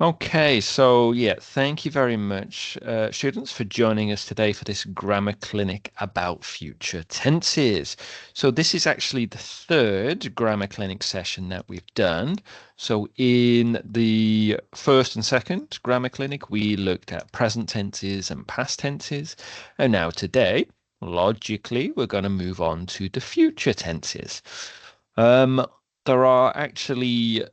Okay, so yeah, thank you very much, students, for joining us today for this grammar clinic about future tenses. So this is actually the third grammar clinic session that we've done. So in the first and second grammar clinic, we looked at present tenses and past tenses. And now today, logically, we're going to move on to the future tenses. Um, there are actually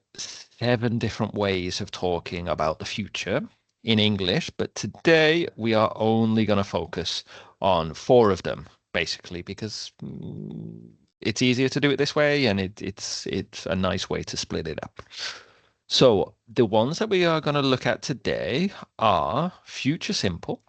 seven different ways of talking about the future in English, but today we are only going to focus on four of them, basically, because it's easier to do it this way, and it's a nice way to split it up. So the ones that we are going to look at today are future simple,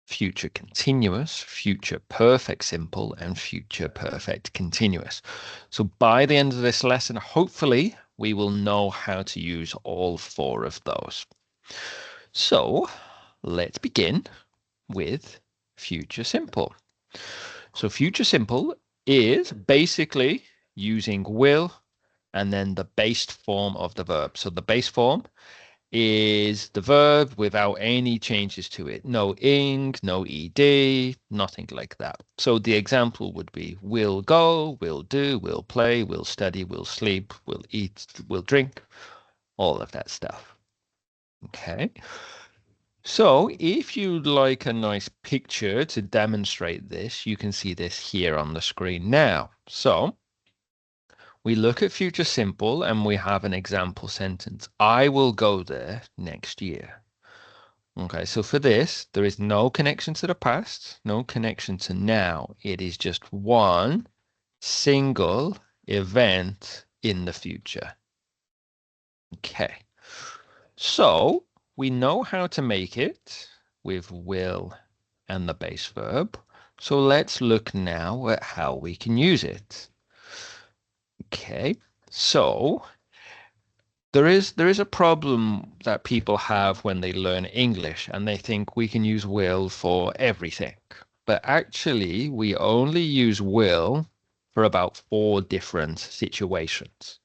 future continuous, future perfect simple, and future perfect continuous. So by the end of this lesson, hopefully, we will know how to use all four of those. So let's begin with future simple. So future simple is basically using will and then the base form of the verb. So the base form is the verb without any changes to it. No ing, no ed, nothing like that. So the example would be will go, will do, will play, will study, will sleep, will eat, will drink, all of that stuff. Okay. So if you'd like a nice picture to demonstrate this, you can see this here on the screen now. So we look at future simple and we have an example sentence. I will go there next year. Okay, so for this, there is no connection to the past, no connection to now. It is just one single event in the future. Okay, so we know how to make it with will and the base verb. So let's look now at how we can use it. Okay, so there is a problem that people have when they learn English and they think we can use will for everything. But actually, we only use will for about four different situations.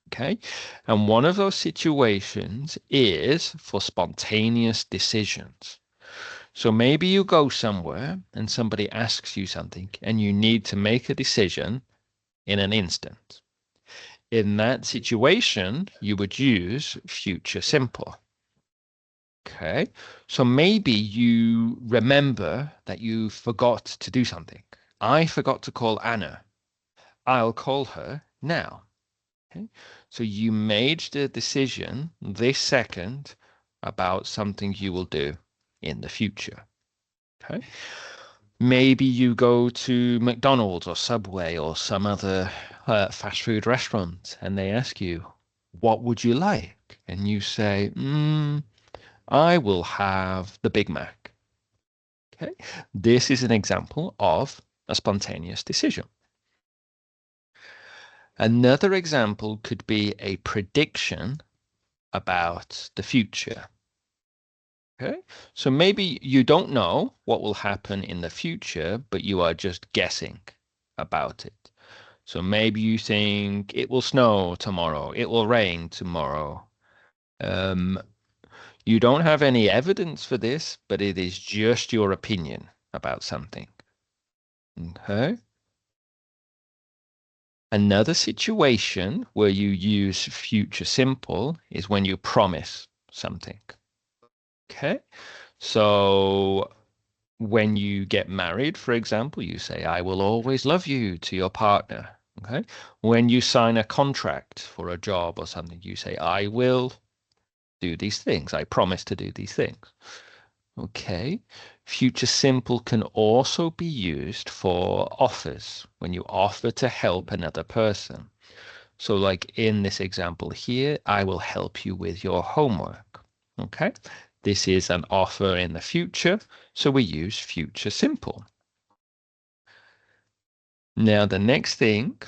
Okay. And one of those situations is for spontaneous decisions. So maybe you go somewhere and somebody asks you something and you need to make a decision in an instant. In that situation, you would use future simple. Okay. So maybe you remember that you forgot to do something. I forgot to call Anna. I'll call her now. Okay. So you made the decision this second about something you will do in the future. Okay. Maybe you go to McDonald's or Subway or some other fast food restaurant and they ask you, what would you like? And you say, I will have the Big Mac. Okay. This is an example of a spontaneous decision. Another example could be a prediction about the future. Okay. So maybe you don't know what will happen in the future, but you are just guessing about it. So maybe you think it will snow tomorrow, it will rain tomorrow. Um, you don't have any evidence for this, but it is just your opinion about something. Okay. Another situation where you use future simple is when you promise something. Okay. So when you get married, for example, you say, I will always love you to your partner. Okay. When you sign a contract for a job or something, you say, I will do these things. I promise to do these things. Okay. Future simple can also be used for offers when you offer to help another person. So like in this example here, I will help you with your homework. Okay. This is an offer in the future, so we use future simple. Now, the next thing,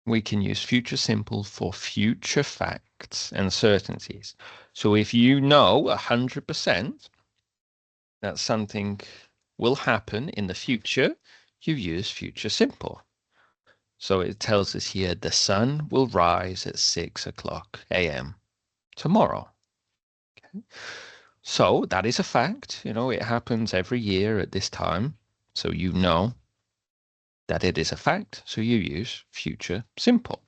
we can use future simple for future facts and certainties. So if you know 100% that something will happen in the future, you use future simple. So it tells us here the sun will rise at 6 o'clock a.m. tomorrow. Okay. So that is a fact. You know, it happens every year at this time. So you know that it is a fact. So you use future simple.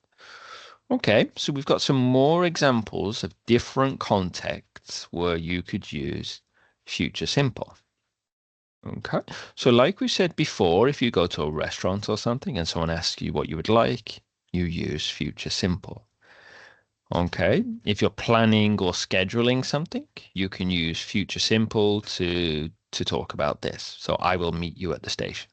Okay, so we've got some more examples of different contexts where you could use future simple. Okay, so like we said before, if you go to a restaurant or something and someone asks you what you would like, you use future simple. Okay, if you're planning or scheduling something, you can use future simple to talk about this. So I will meet you at the station.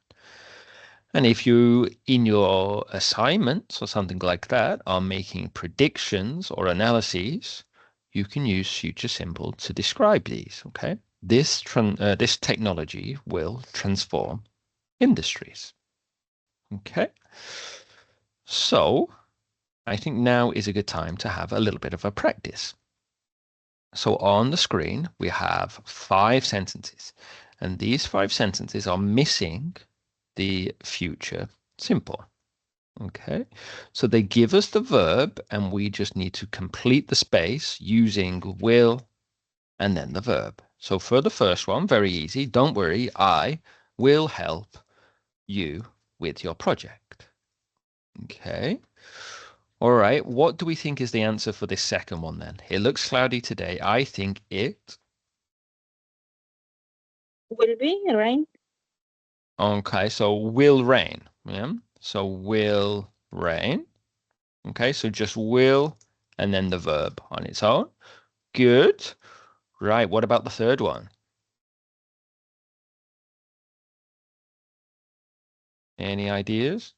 And if you, in your assignments or something like that, are making predictions or analyses, you can use future simple to describe these. Okay, this technology will transform industries. Okay, so I think now is a good time to have a little bit of a practice. So on the screen, we have 5 sentences, and these 5 sentences are missing the future simple. Okay, so they give us the verb, and we just need to complete the space using will and then the verb. So for the first one, very easy. Don't worry, I will help you with your project. Okay. All right, what do we think is the answer for this second one then? It looks cloudy today. I think it Will be rain. Okay, so will rain. Yeah. So will rain. Okay, so just will and then the verb on its own. Good. Right, what about the third one? Any ideas?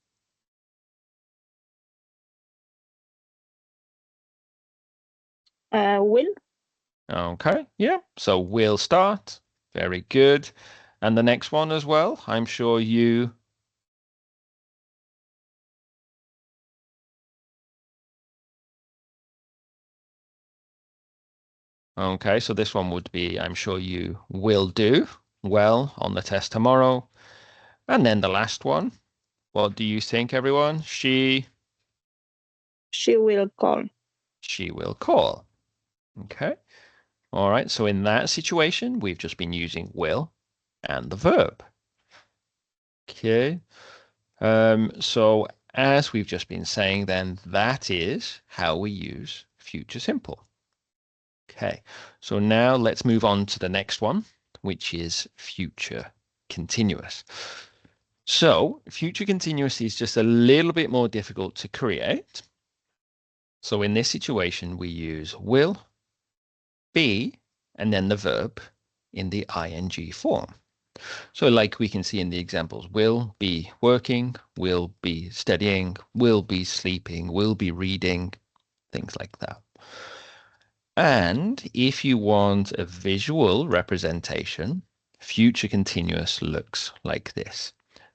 Will. Okay, yeah. So will start. Very good. And the next one as well. I'm sure you Okay, so this one would be, I'm sure you will do well on the test tomorrow. And then the last one, what do you think, everyone? She will call. She will call. Okay. All right, so in that situation, we've just been using will and the verb. Okay. So as we've just been saying, then that is how we use future simple. Okay, so now let's move on to the next one, which is future continuous. So future continuous is just a little bit more difficult to create. So in this situation, we use will, be, and then the verb in the ing form. So like we can see in the examples, will be working, will be studying, will be sleeping, will be reading, things like that. And if you want a visual representation, future continuous looks like this.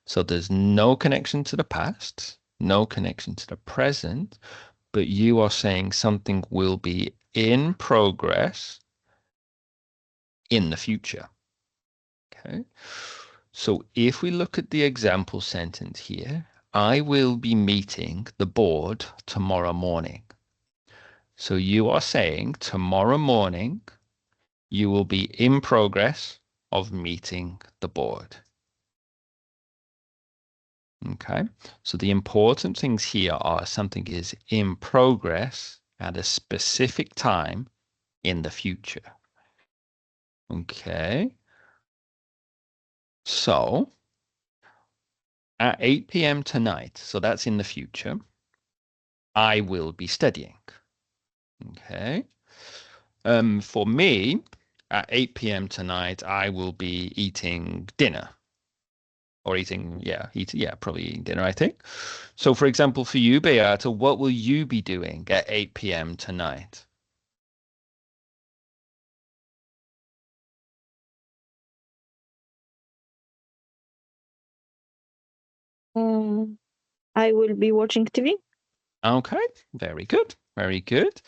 So there's no connection to the past, no connection to the present, but you are saying something will be in progress in the future. Okay. So if we look at the example sentence here, I will be meeting the board tomorrow morning. So you are saying tomorrow morning you will be in progress of meeting the board. Okay, so the important things here are something is in progress at a specific time in the future. Okay, so at 8 p.m. tonight, so that's in the future, I will be studying. Okay, for me, at 8 p.m. tonight, I will be eating dinner. Or probably eating dinner, I think. So, for example, for you, Beata, what will you be doing at 8 p.m. tonight? Um, I will be watching TV. Okay, very good, very good.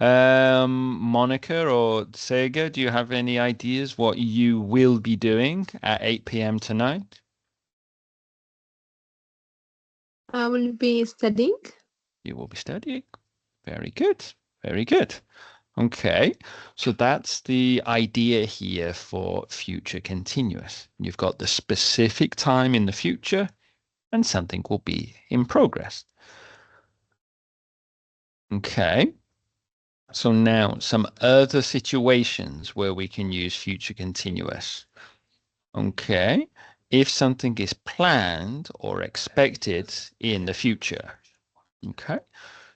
Monica or Sega, do you have any ideas what you will be doing at 8 p.m. tonight? I will be studying. You will be studying. Very good, very good. Okay, so that's the idea here for future continuous. You've got the specific time in the future and something will be in progress. Okay, so now some other situations where we can use future continuous. Okay, if something is planned or expected in the future. Okay,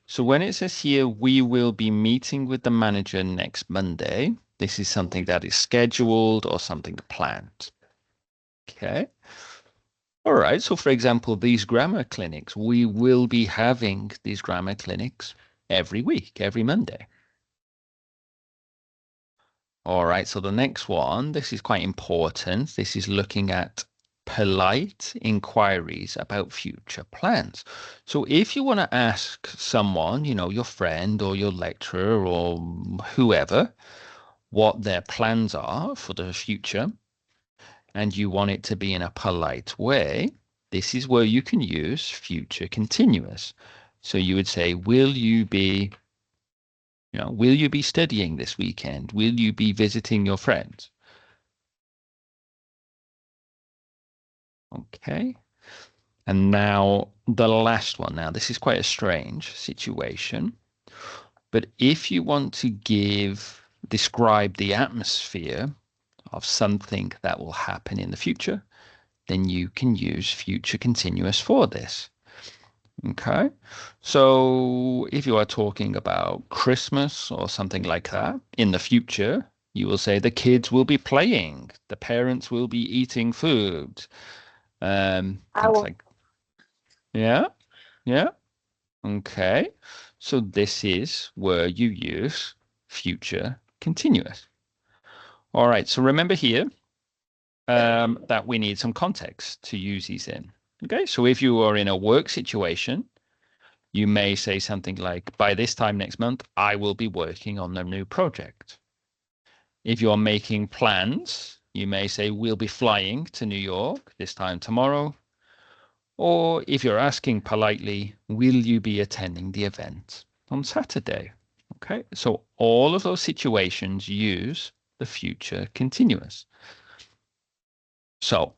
so when it says here, we will be meeting with the manager next Monday, this is something that is scheduled or something planned. Okay. All right. So for example, these grammar clinics, we will be having these grammar clinics every week, every Monday. All right. So the next one, this is quite important. This is looking at polite inquiries about future plans. So if you want to ask someone, your friend or your lecturer or whoever, what their plans are for the future, and you want it to be in a polite way, this is where you can use future continuous. So you would say, will you be studying this weekend? Will you be visiting your friends? Okay. And now the last one. Now, this is quite a strange situation, but if you want to describe the atmosphere of something that will happen in the future, then you can use future continuous for this. Okay. So if you are talking about Christmas or something like that in the future, you will say the kids will be playing, the parents will be eating food, I things will. like, yeah, yeah. Okay. So this is where you use future continuous. All right. So remember here, that we need some context to use these in. Okay. So if you are in a work situation, you may say something like, by this time next month, I will be working on a new project. If you're making plans, you may say, we'll be flying to New York this time tomorrow. Or if you're asking politely, will you be attending the event on Saturday? Okay, so all of those situations use the future continuous. So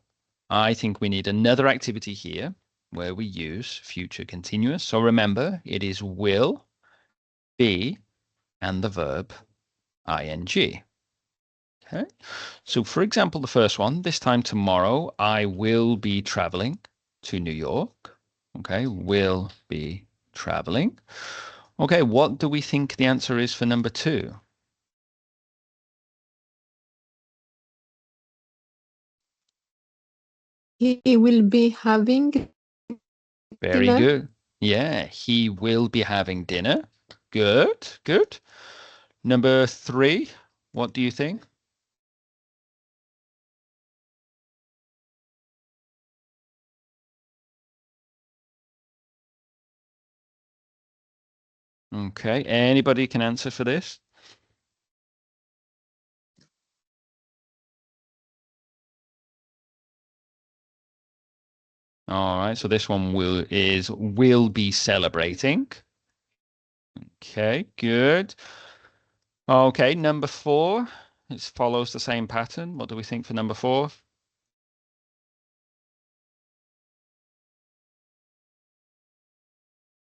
I think we need another activity here where we use future continuous. So remember, it is will, be, and the verb ing. Okay. So for example, the first one, this time tomorrow, I will be traveling to New York. Okay, will be traveling. Okay, what do we think the answer is for number two? He will be having Very dinner. good. Yeah, he will be having dinner. Good, good. Number three, what do you think? Okay, anybody can answer for this? All right, so this one will be celebrating. Okay, good. Okay, number four. It follows the same pattern. What do we think for number four?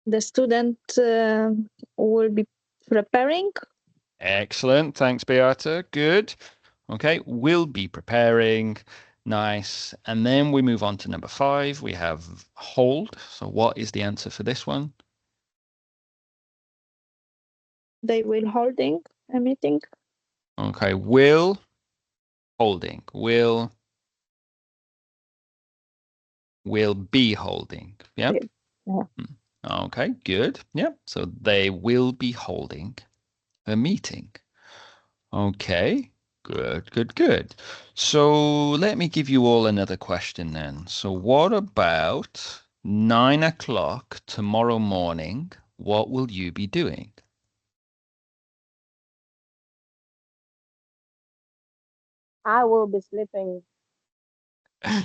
The student will be preparing. Excellent. Thanks, Beata. Good. Okay, will be preparing. Nice. And then we move on to number five. We have hold. So what is the answer for this one? They will holding a meeting. Okay, will, holding. Will be holding. Yeah. Yeah. Okay, good. Yeah. So they will be holding a meeting. Okay, good, good, good. So let me give you all another question then. So what about 9 o'clock tomorrow morning? What will you be doing? I will be sleeping.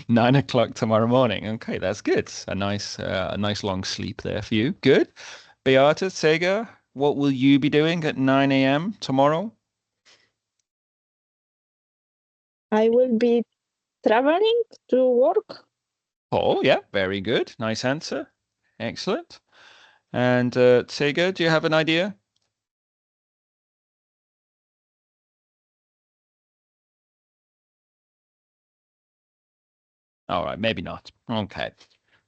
9 o'clock tomorrow morning. Okay, that's good. A nice long sleep there for you. Good. Beata, Sega, what will you be doing at 9 a.m. tomorrow? I will be traveling to work. Oh, yeah, very good. Nice answer. Excellent. And Sega, do you have an idea? All right, maybe not. Okay.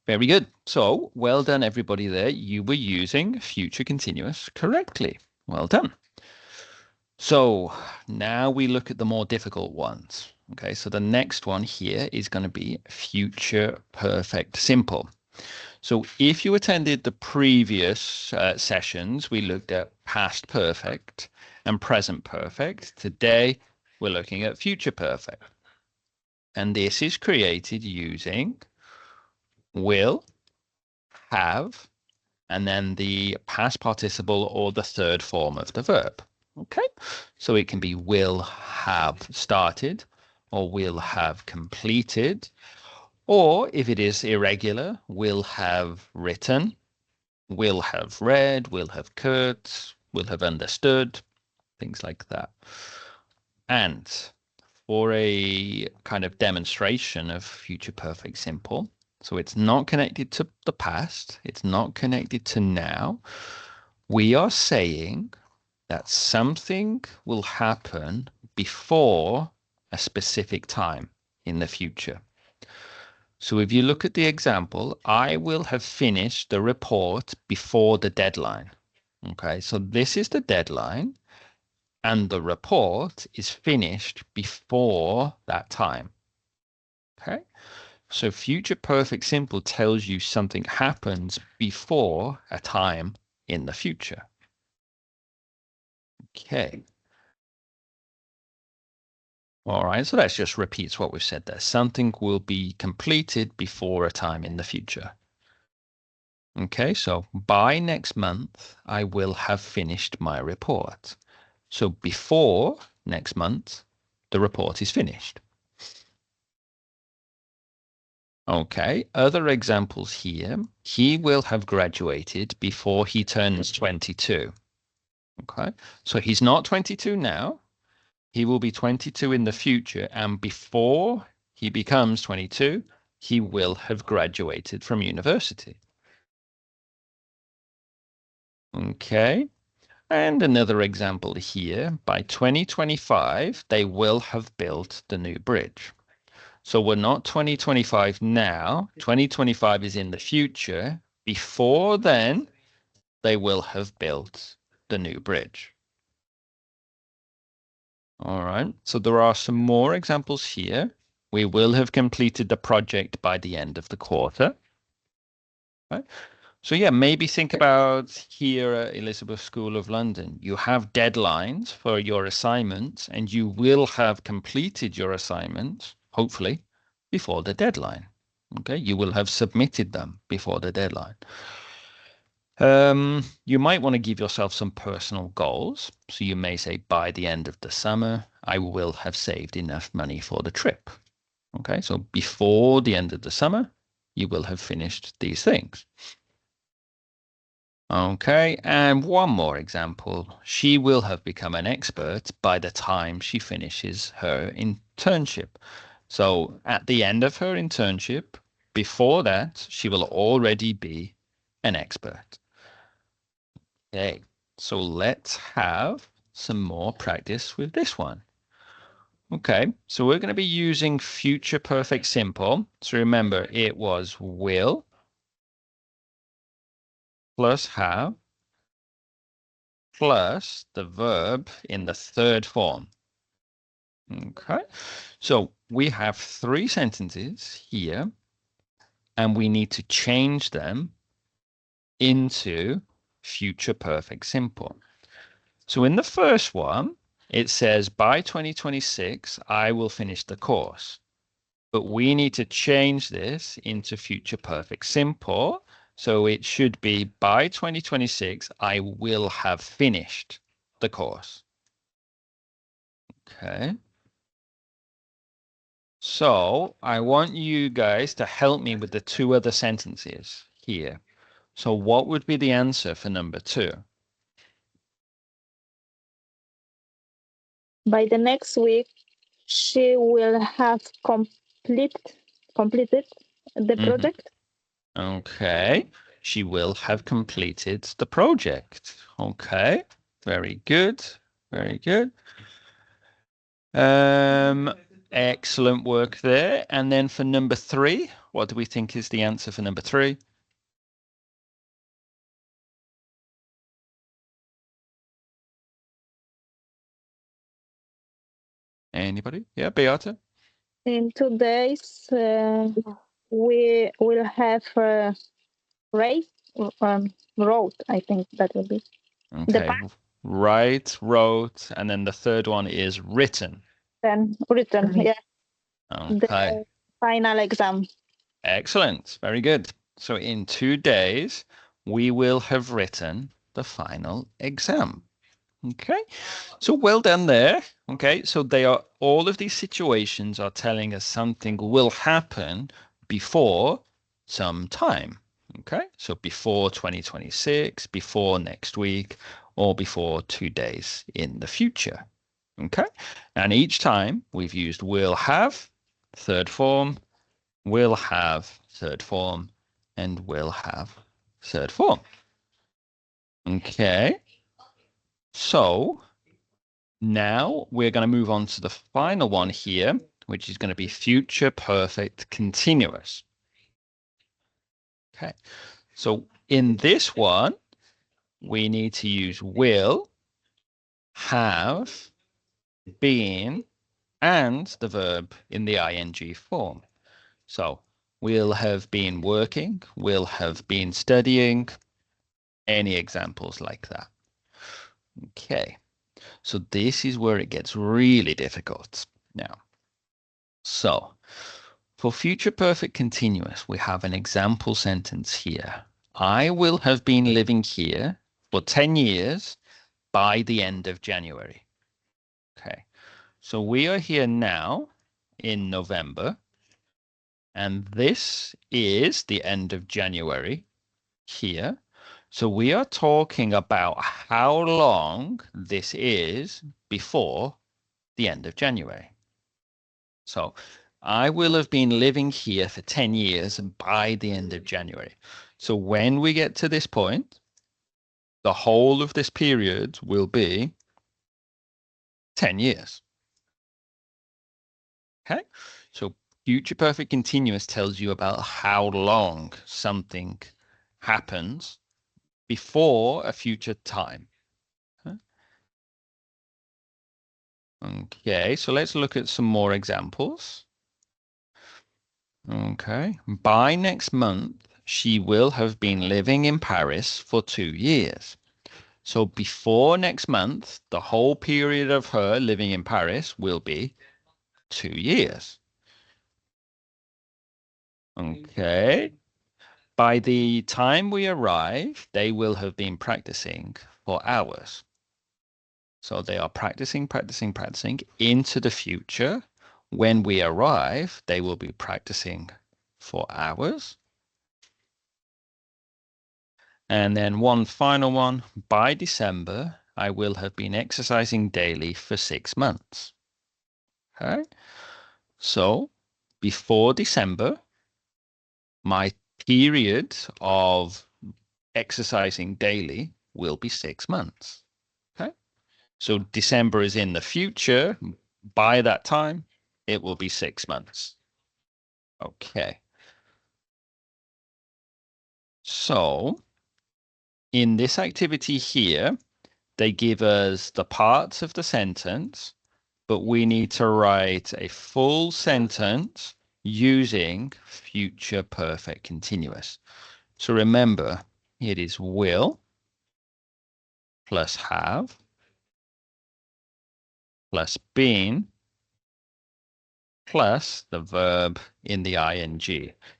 Very good. So, well done, everybody there. You were using future continuous correctly. Well done. So, now we look at the more difficult ones. Okay, so the next one here is going to be future perfect simple. So, if you attended the previous sessions, we looked at past perfect and present perfect. Today, we're looking at future perfect. And this is created using will, have, and then the past participle or the third form of the verb. Okay, so it can be will have started or will have completed, or if it is irregular, will have written, will have read, will have could, will have understood, things like that. And for a kind of demonstration of future perfect simple, so it's not connected to the past, it's not connected to now. We are saying that something will happen before a specific time in the future. So if you look at the example, I will have finished the report before the deadline. Okay, so this is the deadline, and the report is finished before that time. Okay, so future perfect simple tells you something happens before a time in the future. Okay. All right, so that just repeats what we've said there. Something will be completed before a time in the future. Okay, so by next month, I will have finished my report. So before next month, the report is finished. Okay, other examples here. He will have graduated before he turns 22. Okay, so he's not 22 now. He will be 22 in the future, and before he becomes 22, he will have graduated from university. Okay, and another example here. By 2025, they will have built the new bridge. So we're not 2025 now. 2025 is in the future. Before then, they will have built the new bridge. All right, so there are some more examples here. We will have completed the project by the end of the quarter. Right? So yeah, maybe think about here at Elizabeth School of London. You have deadlines for your assignments, and you will have completed your assignments, hopefully, before the deadline. Okay, you will have submitted them before the deadline. You might want to give yourself some personal goals. So you may say, by the end of the summer, I will have saved enough money for the trip. Okay, so before the end of the summer, you will have finished these things. Okay, and one more example. She will have become an expert by the time she finishes her internship. So at the end of her internship, before that, she will already be an expert. Okay, so let's have some more practice with this one. Okay, so we're going to be using future perfect simple. So remember, it was will plus have plus the verb in the third form. Okay, so we have three sentences here, and we need to change them into future perfect simple. So in the first one, it says by 2026, I will finish the course. But we need to change this into future perfect simple. So it should be by 2026, I will have finished the course. Okay. So I want you guys to help me with the two other sentences here. So what would be the answer for number 2? By the next week, she will have completed the project. Okay. She will have completed the project. Okay. Very good. Very good. Excellent work there. And then for number 3, what do we think is the answer for number 3? Anybody? Yeah, Beata? In 2 days, we will have wrote. I think that will be. Okay. Right, wrote, and then the third one is written. Then written. Yeah. Okay. The final exam. Excellent. Very good. So in 2 days, we will have written the final exam. Okay. So well done there. Okay. So they are, all of these situations are telling us something will happen before some time. Okay. So before 2026, before next week, or before 2 days in the future. Okay. And each time we've used will have, third form, will have, third form, and will have, third form. Okay. So now we're going to move on to the final one here, which is going to be future perfect continuous. Okay. So in this one, we need to use will, have, been, and the verb in the ing form. So will have been working, will have been studying, any examples like that. Okay. So this is where it gets really difficult now. So for future perfect continuous, we have an example sentence here. I will have been living here for 10 years by the end of January. Okay. So we are here now in November, and this is the end of January here. So we are talking about how long this is before the end of January. So I will have been living here for 10 years by the end of January. So when we get to this point, the whole of this period will be 10 years. Okay, so future perfect continuous tells you about how long something happens before a future time. Okay, so let's look at some more examples. Okay, by next month, she will have been living in Paris for 2 years. So before next month, the whole period of her living in Paris will be 2 years. Okay. By the time we arrive, they will have been practicing for hours. So they are practicing into the future. When we arrive, they will be practicing for hours. And then one final one, by December, I will have been exercising daily for 6 months. Okay. So before December, my period of exercising daily will be 6 months. Okay. So December is in the future. By that time, it will be 6 months. Okay. So in this activity here, they give us the parts of the sentence, but we need to write a full sentence using future perfect continuous. So remember, it is will plus have plus been plus the verb in the ing.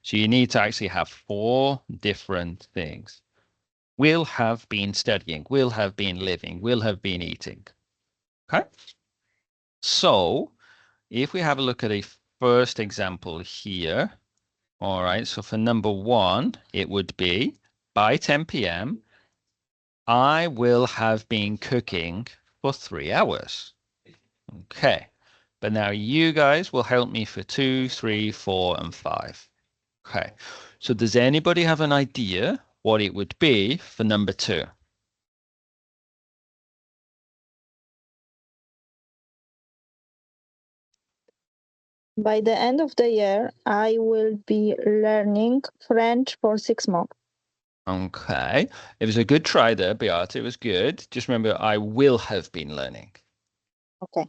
So you need to actually have 4 different things. Will have been studying, will have been living, will have been eating. Okay. So if we have a look at a first example here, all right, so for number 1, it would be by 10 p.m., I will have been cooking for 3 hours. Okay. But now you guys will help me for 2, 3, 4, and 5. Okay. So does anybody have an idea what it would be for number 2? By the end of the year, I will be learning French for 6 months. Okay. It was a good try there, Beata. It was good. Just remember, I will have been learning. Okay.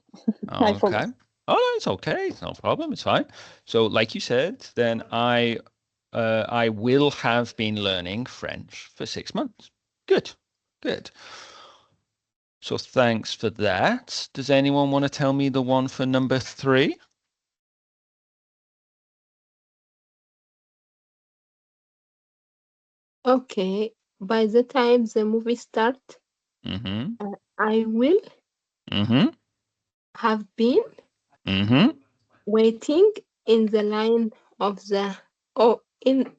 I Okay. forgot. Oh, no, it's okay. It's no problem. It's fine. So, like you said, then I will have been learning French for 6 months. Good. Good. So thanks for that. Does anyone want to tell me the one for number 3? Okay. By the time the movie starts, Mm-hmm. I will Mm-hmm. have been Mm-hmm. waiting in the line of the oh in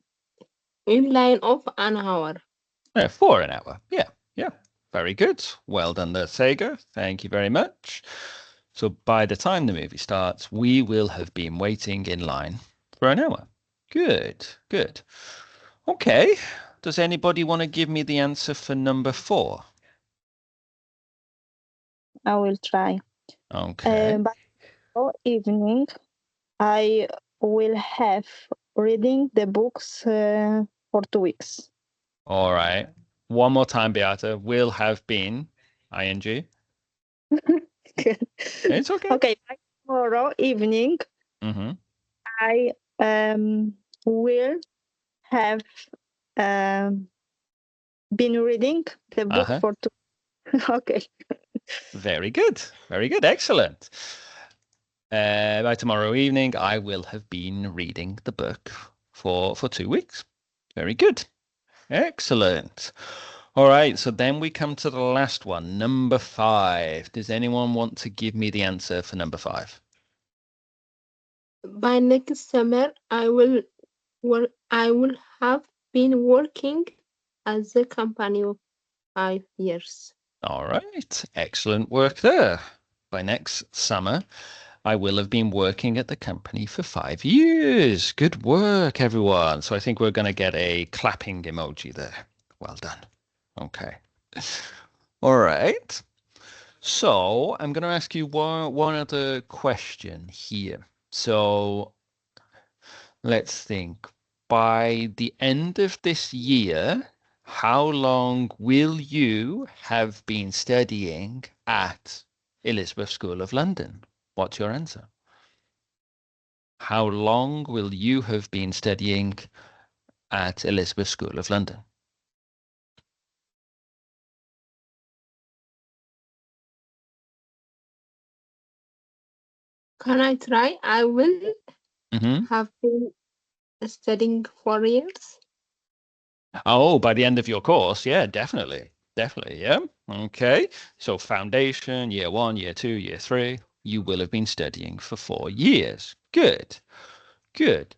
line of an hour. Yeah, for an hour. Yeah. Yeah. Very good. Well done there, Sega. Thank you very much. So by the time the movie starts, we will have been waiting in line for an hour. Good. Good. Okay. Does anybody want to give me the answer for number 4? I will try. Okay. By evening, I will have reading the books for 2 weeks. All right. One more time, Beata. Will have been ing. It's okay. Okay, by tomorrow evening, Mm-hmm. I will have um, been reading the book Uh-huh. for 2. Okay. Very good. Very good. Excellent. By tomorrow evening, I will have been reading the book for 2 weeks. Very good. Excellent. All right. So then we come to the last one, number 5. Does anyone want to give me the answer for number 5? By next summer, I will have been working at the company of 5 years. All right. Excellent work there. By next summer, I will have been working at the company for 5 years. Good work, everyone. So I think we're going to get a clapping emoji there. Well done. Okay. All right. So I'm going to ask you one other question here. So let's think. By the end of this year, how long will you have been studying at Elizabeth School of London? What's your answer? How long will you have been studying at Elizabeth School of London? Can I try? I will Mm-hmm. have been studying 4 years. Oh, by the end of your course, yeah, definitely. Definitely, yeah. Okay. So foundation, year 1, year 2, year 3, you will have been studying for 4 years. Good. Good.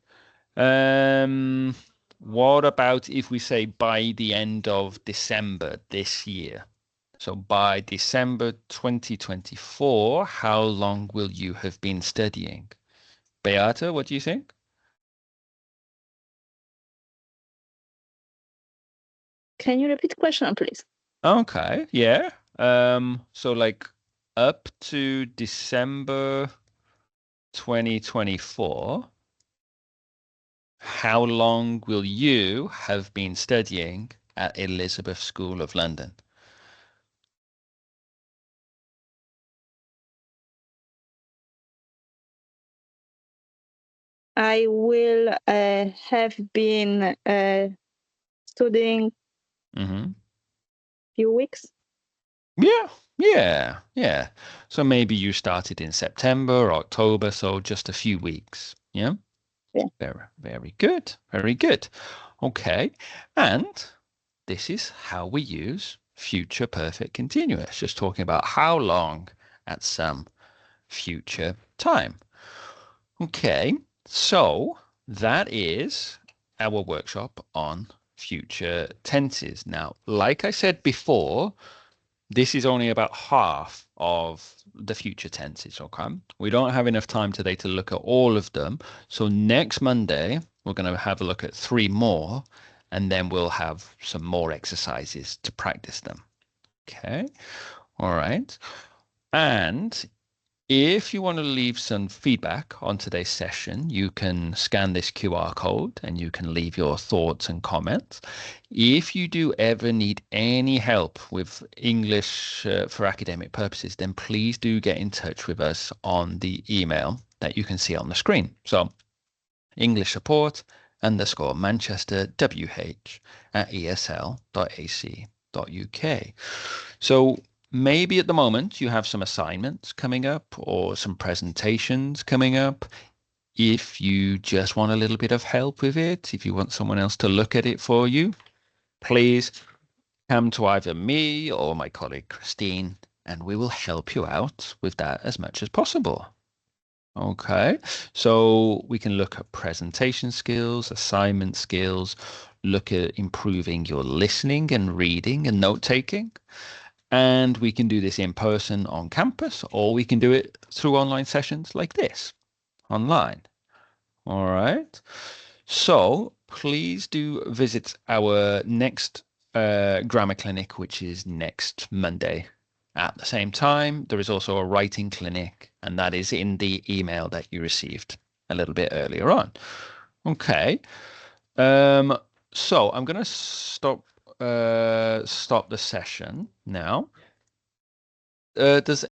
What about if we say by the end of December this year? So by December 2024, how long will you have been studying? Beata, what do you think? Can you repeat the question, please? Okay, yeah. So like up to December 2024, how long will you have been studying at Elizabeth School of London? I will have been studying Mm-hmm. few weeks. Yeah, yeah, yeah. So maybe you started in September, October, so just a few weeks. Yeah. Yeah. Very, very good. Very good. Okay. And this is how we use future perfect continuous, just talking about how long at some future time. Okay. So that is our workshop on future tenses. Now, like I said before, this is only about half of the future tenses, okay? We don't have enough time today to look at all of them. So next Monday, we're going to have a look at 3 more, and then we'll have some more exercises to practice them. Okay, all right. And if you want to leave some feedback on today's session, you can scan this QR code and you can leave your thoughts and comments. If you do ever need any help with English for academic purposes, then please do get in touch with us on the email that you can see on the screen. So English support _manchester.wh@esl.ac.uk. So maybe at the moment you have some assignments coming up or some presentations coming up. If you just want a little bit of help with it, if you want someone else to look at it for you, please come to either me or my colleague Christine, and we will help you out with that as much as possible. Okay, so we can look at presentation skills, assignment skills, look at improving your listening and reading and note-taking. And we can do this in person on campus, or we can do it through online sessions like this, online. All right. So please do visit our next grammar clinic, which is next Monday. At the same time, there is also a writing clinic, and that is in the email that you received a little bit earlier on. Okay. So I'm going to stop the session now. Does